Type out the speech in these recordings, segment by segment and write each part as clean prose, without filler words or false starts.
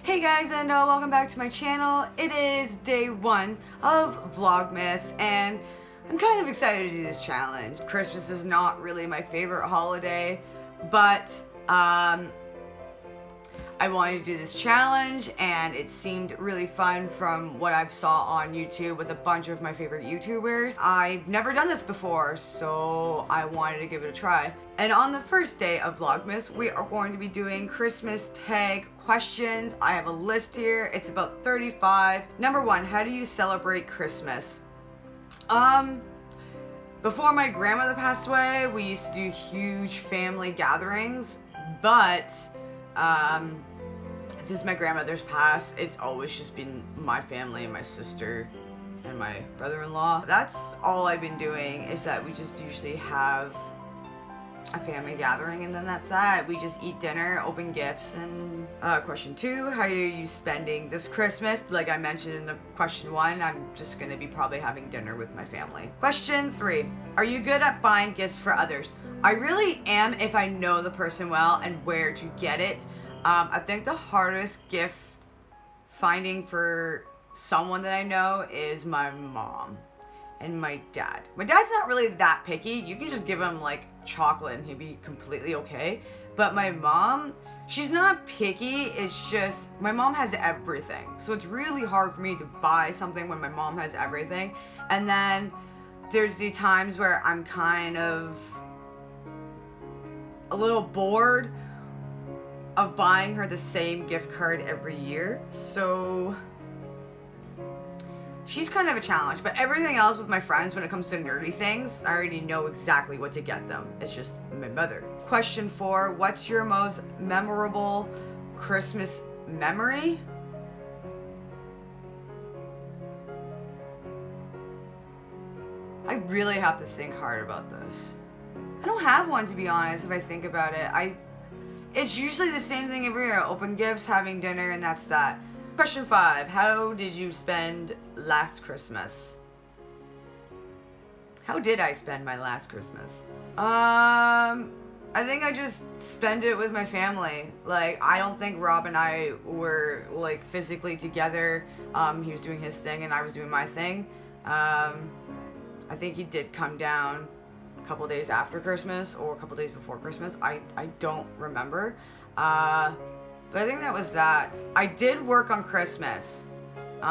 Hey guys, and welcome back to my channel. It is day one of Vlogmas, and I'm kind of excited to do this challenge. Christmas is not really my favorite holiday, but I wanted to do this challenge, and it seemed really fun from what I've saw on YouTube with a bunch of my favorite YouTubers. I've never done this before, so I wanted to give it a try. And on the first day of Vlogmas, we are going to be doing Christmas tag questions. I have a list here. It's about 35. Number one, how do you celebrate Christmas? Before my grandmother passed away, we used to do huge family gatherings, but since my grandmother's passed, it's always just been my family and my sister and my brother-in-law. That's all I've been doing, is that we just usually have a family gathering, and then that's that. We just eat dinner, open gifts, and question two, how are you spending this Christmas? Like I mentioned in the question one, I'm just gonna be probably having dinner with my family. Question three, are you good at buying gifts for others? I really am if I know the person well and where to get it. I think the hardest gift finding for someone that I know is my mom and my dad. My dad's not really that picky. You can just give him like chocolate and he'd be completely okay. But my mom, she's not picky. It's just my mom has everything. So it's really hard for me to buy something when my mom has everything. And then there's the times where I'm kind of a little bored of buying her the same gift card every year. So she's kind of a challenge, but everything else with my friends, when it comes to nerdy things, I already know exactly what to get them. It's just my mother. Question four, what's your most memorable Christmas memory? I really have to think hard about this. I don't have one, to be honest, if I think about it. It's usually the same thing every year. Open gifts, having dinner, and that's that. Question five, how did you spend last Christmas? How did I spend my last Christmas? I think I just spent it with my family. Like, I don't think Rob and I were, like, physically together. He was doing his thing and I was doing my thing. I think he did come down a couple days after Christmas or a couple days before Christmas. I don't remember. But I think that was that. I did work on Christmas. When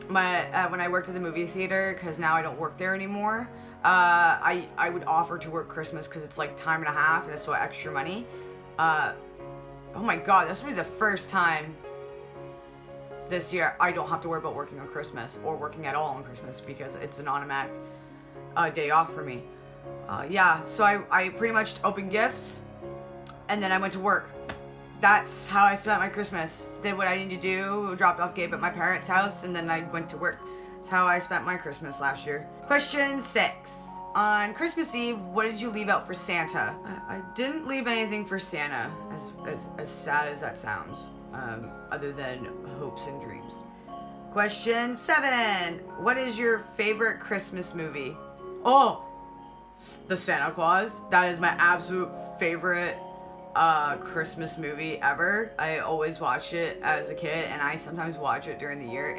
I worked at the movie theater, because now I don't work there anymore, I would offer to work Christmas because it's like time and a half and it's so extra money. Oh my god, this will be the first time this year I don't have to worry about working on Christmas or working at all on Christmas because it's an automatic day off for me. Yeah, so I pretty much opened gifts and then I went to work. That's how I spent my Christmas. Did what I needed to do, dropped off Gabe at my parents' house, and then I went to work. That's how I spent my Christmas last year. Question six. On Christmas Eve, what did you leave out for Santa? I didn't leave anything for Santa, as sad as that sounds, other than hopes and dreams. Question seven. What is your favorite Christmas movie? Oh, the Santa Claus. That is my absolute favorite Christmas movie ever. I always watch it as a kid, and I sometimes watch it during the year.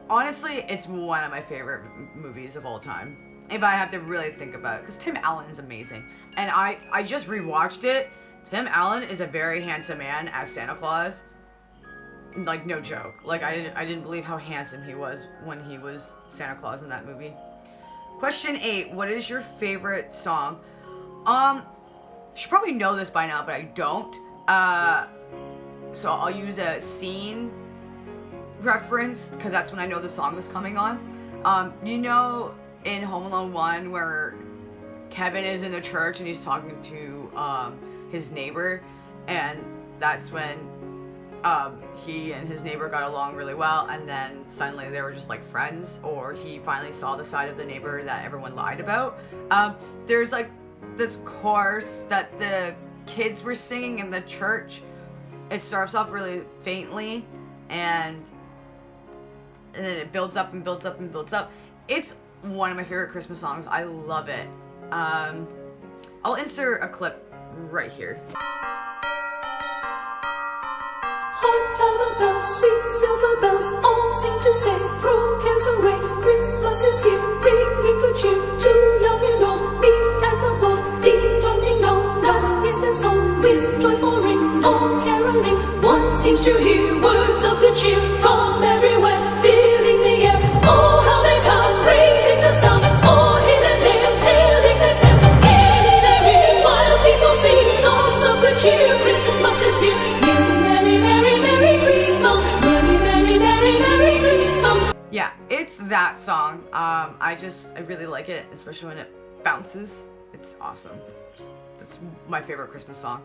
Honestly, it's one of my favorite movies of all time, if I have to really think about it, because Tim Allen's amazing. And I just rewatched it. Tim Allen is a very handsome man as Santa Claus. Like, no joke. Like, I didn't believe how handsome he was when he was Santa Claus in that movie. Question eight, what is your favorite song? You should probably know this by now, but I don't. So I'll use a scene reference, because that's when I know the song is coming on. You know in Home Alone 1 where Kevin is in the church and he's talking to his neighbor, and that's when he and his neighbor got along really well, and then suddenly they were just like friends, or he finally saw the side of the neighbor that everyone lied about. There's like this chorus that the kids were singing in the church. It starts off really faintly and then it builds up and builds up and builds up. It's one of my favorite Christmas songs. I love it. I'll insert a clip right here. Hark how the bells, sweet silver bells, all seem to say, throw cares away. Christmas is here, bringing good cheer to young and old, meek and the bold. Ding dong, that is their song with joyful ring, all caroling. One seems to hear words of good cheer from everywhere, filling the air. Oh, how they come, raising the sound, all hid and there, telling the tale. In their ear, while people sing songs of good cheer, Christmas is here. Merry, merry, merry, merry Christmas. Merry, merry, merry, merry Christmas. Yeah, it's that song. I really like it, especially when it bounces. It's awesome. It's my favorite Christmas song.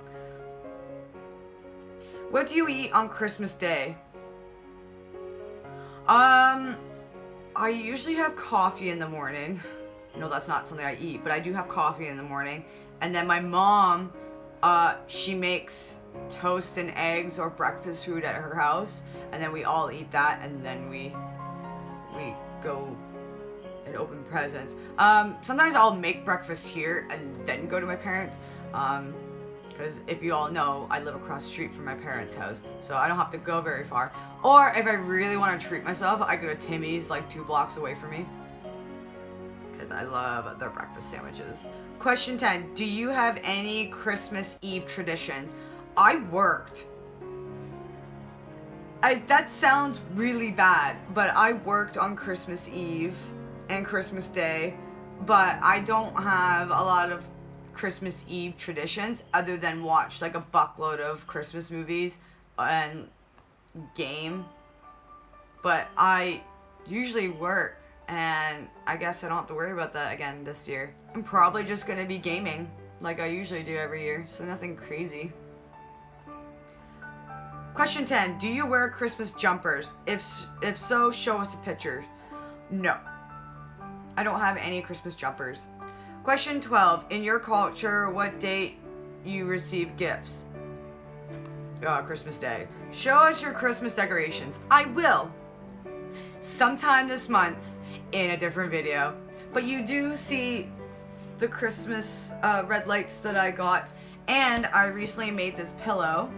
What do you eat on Christmas Day? I usually have coffee in the morning. No, that's not something I eat, but I do have coffee in the morning. And then my mom, she makes toast and eggs or breakfast food at her house, and then we all eat that, and then we go and open presents. Sometimes I'll make breakfast here and then go to my parents. Because if you all know, I live across the street from my parents' house, so I don't have to go very far. Or if I really want to treat myself, I go to Timmy's, like 2 blocks away from me, because I love their breakfast sandwiches. Question 10. Do you have any Christmas Eve traditions? I worked. That sounds really bad, but I worked on Christmas Eve and Christmas Day, but I don't have a lot of Christmas Eve traditions other than watch like a buckload of Christmas movies and game. But I usually work, and I guess I don't have to worry about that again this year. I'm probably just gonna be gaming like I usually do every year, so nothing crazy. Question 10. Do you wear Christmas jumpers? If so, show us a picture. No. I don't have any Christmas jumpers. Question 12. In your culture, what date you receive gifts? Christmas Day. Show us your Christmas decorations. I will. Sometime this month in a different video. But you do see the Christmas red lights that I got. And I recently made this pillow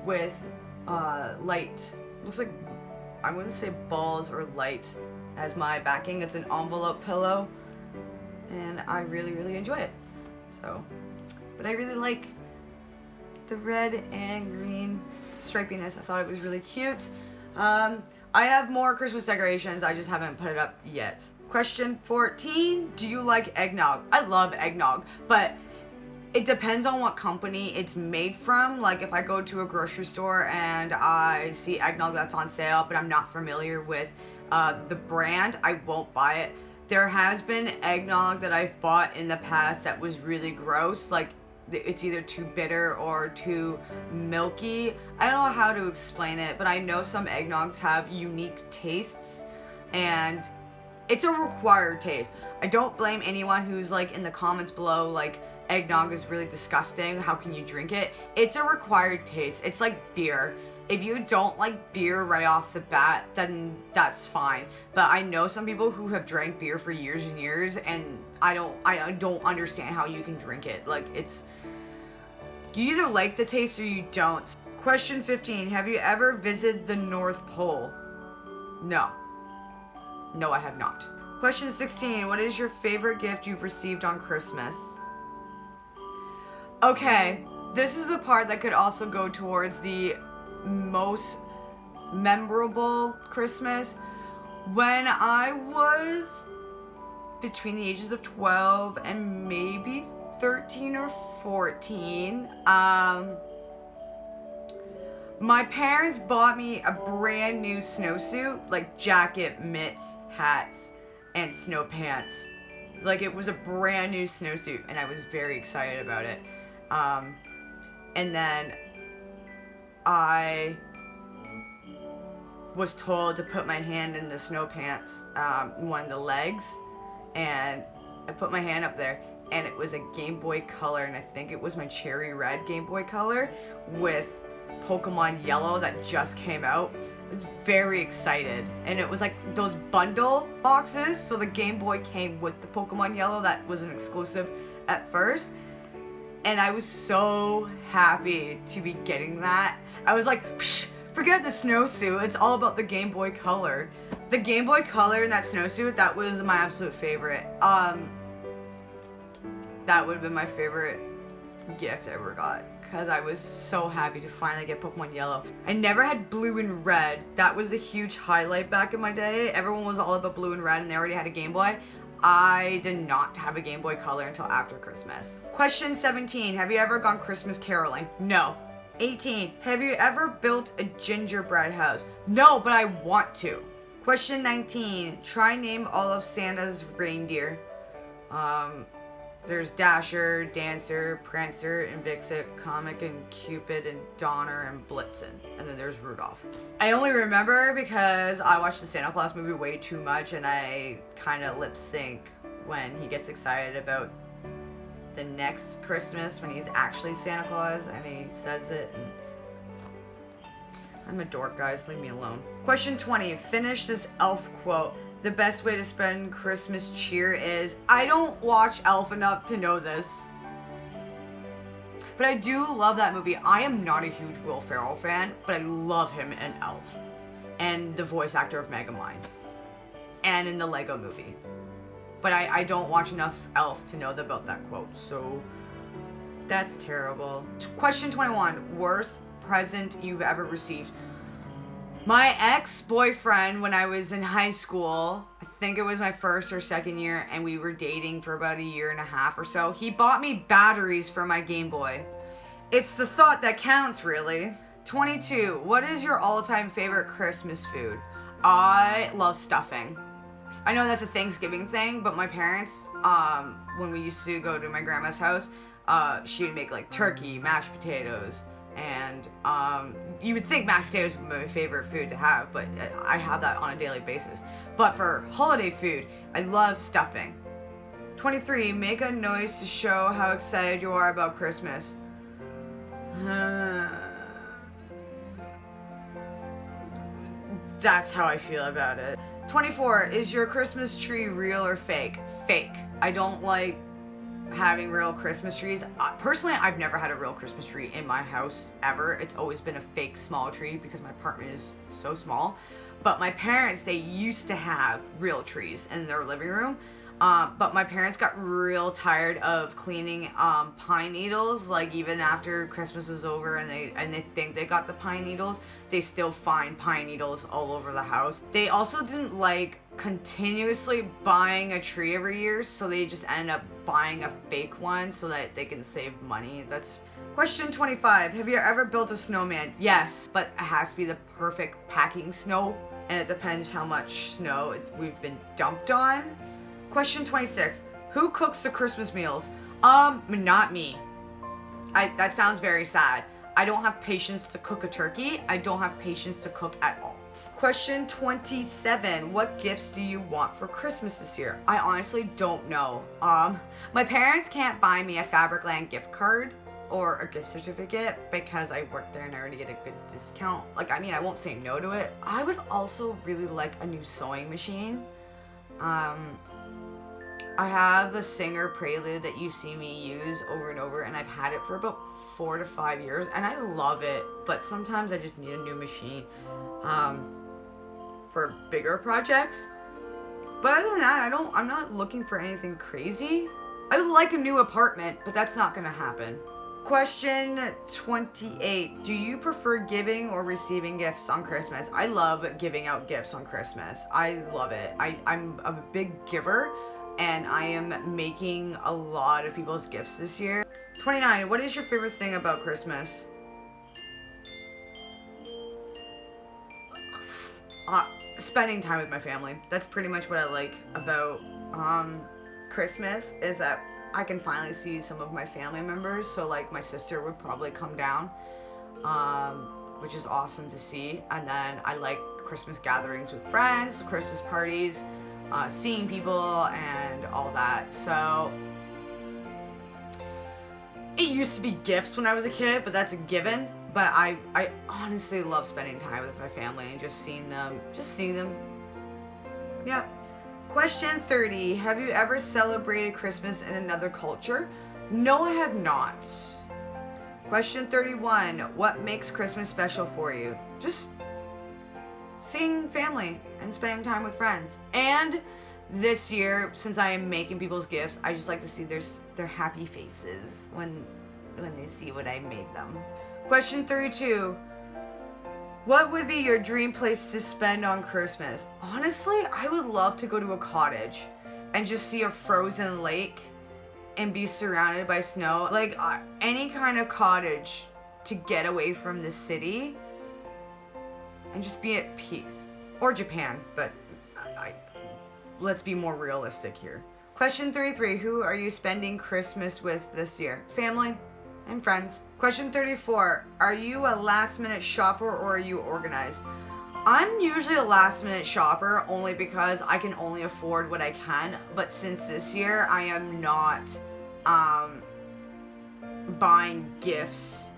with light. Looks like, I wouldn't say balls or light as my backing. It's an envelope pillow, and I really enjoy it. So, but I really like the red and green stripiness. I thought it was really cute. I have more Christmas decorations, I just haven't put it up yet. Question 14. Do you like eggnog? I love eggnog, but it depends on what company it's made from. Like if I go to a grocery store and I see eggnog that's on sale, but I'm not familiar with the brand, I won't buy it. There has been eggnog that I've bought in the past that was really gross. Like it's either too bitter or too milky. I don't know how to explain it, but I know some eggnogs have unique tastes, and it's a required taste. I don't blame anyone who's like in the comments below like, eggnog is really disgusting, how can you drink it? It's a required taste. It's like beer. If you don't like beer right off the bat, then that's fine. But I know some people who have drank beer for years and years, and I don't understand how you can drink it. Like it's, you either like the taste or you don't. Question 15. Have you ever visited the North Pole? No. No, I have not. Question 16. What is your favorite gift you've received on Christmas? Okay, this is the part that could also go towards the most memorable Christmas. When I was between the ages of 12 and maybe 13 or 14, my parents bought me a brand new snowsuit, like jacket, mitts, hats, and snow pants. Like it was a brand new snowsuit, and I was very excited about it. And then I was told to put my hand in the snow pants, one of the legs, and I put my hand up there, and it was a Game Boy Color, and I think it was my cherry red Game Boy Color with Pokemon Yellow that just came out. I was very excited, and it was like those bundle boxes, so the Game Boy came with the Pokemon Yellow that was an exclusive at first. And I was so happy to be getting that. I was like, psh, forget the snowsuit. It's all about the Game Boy Color. The Game Boy Color in that snowsuit, that was my absolute favorite. That would have been my favorite gift I ever got, because I was so happy to finally get Pokemon Yellow. I never had blue and red. That was a huge highlight back in my day. Everyone was all about blue and red and they already had a Game Boy. I did not have a Game Boy Color until after Christmas. Question 17, have you ever gone Christmas caroling? No. 18, have you ever built a gingerbread house? No, but I want to. Question 19, try name all of Santa's reindeer. There's Dasher, Dancer, Prancer, and Vixen, Comet, and Cupid, and Donner, and Blitzen. And then there's Rudolph. I only remember because I watched the Santa Claus movie way too much, and I kind of lip sync when he gets excited about the next Christmas when he's actually Santa Claus, and he says it. And I'm a dork, guys. Leave me alone. Question 20. Finish this Elf quote. The best way to spend Christmas cheer is... I don't watch Elf enough to know this. But I do love that movie. I am not a huge Will Ferrell fan, but I love him in Elf. And the voice actor of Megamind. And in the Lego movie. But I don't watch enough Elf to know about that quote. So, that's terrible. Question 21. Worst present you've ever received? My ex-boyfriend, when I was in high school, I think it was my first or second year, and we were dating for about a year and a half or so, he bought me batteries for my Game Boy. It's the thought that counts, really. 22. What is your all-time favorite Christmas food? I love stuffing. I know that's a Thanksgiving thing, but my parents, when we used to go to my grandma's house, she would make like turkey, mashed potatoes, and you would think mashed potatoes would be my favorite food to have, but I have that on a daily basis. But for holiday food, I love stuffing. 23, make a noise to show how excited you are about Christmas. That's how I feel about it. 24, is your Christmas tree real or fake? Fake. I don't like having real Christmas trees. Personally, I've never had a real Christmas tree in my house ever. It's always been a fake small tree because my apartment is so small. But my parents, they used to have real trees in their living room. But my parents got real tired of cleaning pine needles. Like even after Christmas is over and they think they got the pine needles, they still find pine needles all over the house. They also didn't like continuously buying a tree every year, so they just ended up buying a fake one so that they can save money. That's question 25. Have you ever built a snowman? Yes, but it has to be the perfect packing snow, and it depends how much snow we've been dumped on. Question 26. Who cooks the Christmas meals? Not me. That sounds very sad. I don't have patience to cook a turkey. I don't have patience to cook at all. Question 27. What gifts do you want for Christmas this year? I honestly don't know. My parents can't buy me a Fabricland gift card or a gift certificate because I work there and I already get a good discount. Like, I mean, I won't say no to it. I would also really like a new sewing machine. I have a Singer Prelude that you see me use over and over, and I've had it for about 4 to 5 years, and I love it, but sometimes I just need a new machine for bigger projects. But other than that, I'm not looking for anything crazy. I would like a new apartment, but that's not gonna happen. Question 28. Do you prefer giving or receiving gifts on Christmas? I love giving out gifts on Christmas. I love it. I'm a big giver, and I am making a lot of people's gifts this year. 29. What is your favorite thing about Christmas? Spending time with my family. That's pretty much what I like about Christmas, is that I can finally see some of my family members. So like my sister would probably come down, which is awesome to see. And then I like Christmas gatherings with friends, Christmas parties, seeing people and all that. So it used to be gifts when I was a kid, but that's a given. But I honestly love spending time with my family and just seeing them. Yeah. Question 30. Have you ever celebrated Christmas in another culture? No, I have not. Question 31. What makes Christmas special for you? Just seeing family and spending time with friends. And this year, since I am making people's gifts, I just like to see their happy faces when they see what I made them. Question 32. What would be your dream place to spend on Christmas? Honestly, I would love to go to a cottage and just see a frozen lake and be surrounded by snow. Like any kind of cottage to get away from the city and just be at peace. Or Japan, but let's be more realistic here. Question 33. Who are you spending Christmas with this year? Family and friends. Question 34. Are you a last minute shopper or are you organized? I'm usually a last minute shopper only because I can only afford what I can. But since this year, I am not buying gifts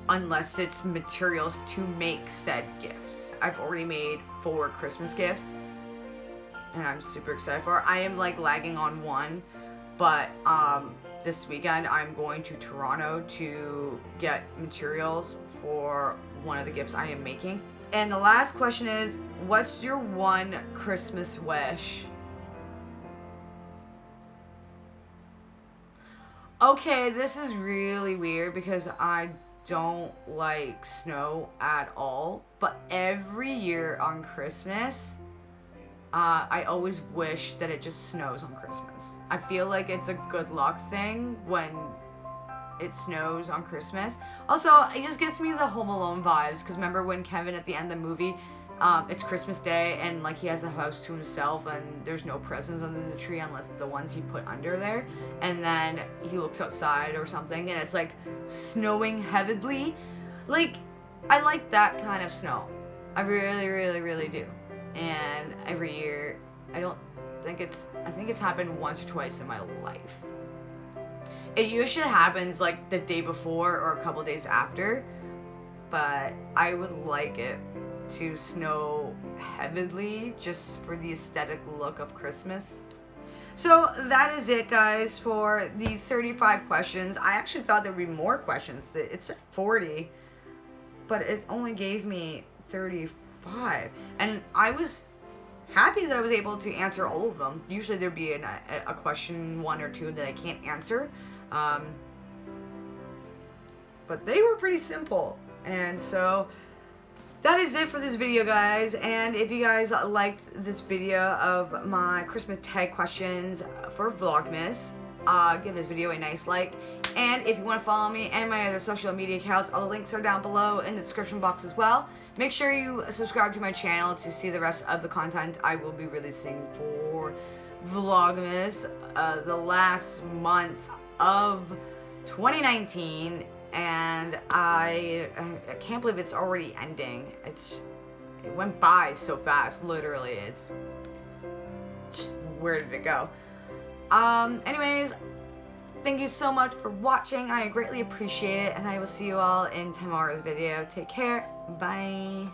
unless it's materials to make said gifts. I've already made 4 Christmas gifts and I'm super excited for it. I am like lagging on one, but this weekend I'm going to Toronto to get materials for one of the gifts I am making. And the last question is, what's your one Christmas wish? Okay, this is really weird because I don't like snow at all. But every year on Christmas, I always wish that it just snows on Christmas. I feel like it's a good luck thing when it snows on Christmas. Also, it just gets me the Home Alone vibes, because remember when Kevin at the end of the movie, it's Christmas Day and like he has the house to himself and there's no presents under the tree unless the ones he put under there, and then he looks outside or something and it's like snowing heavily. Like, I like that kind of snow. I really, really, really do. And every year, I think it's happened once or twice in my life. It usually happens like the day before or a couple days after, but I would like it to snow heavily just for the aesthetic look of Christmas. So that is it, guys, for the 35 questions. I actually thought there would be more questions. It said 40, but it only gave me 35. And I was happy that I was able to answer all of them. Usually there'd be a question, 1 or 2 that I can't answer. But they were pretty simple. And so that is it for this video, guys. And if you guys liked this video of my Christmas tag questions for Vlogmas, give this video a nice like. And if you want to follow me and my other social media accounts, all the links are down below in the description box as well. Make sure you subscribe to my channel to see the rest of the content I will be releasing for Vlogmas the last month of 2019. And I can't believe it's already ending. It went by so fast, literally. It's just, where did it go? Anyways, thank you so much for watching. I greatly appreciate it, and I will see you all in tomorrow's video. Take care. Bye.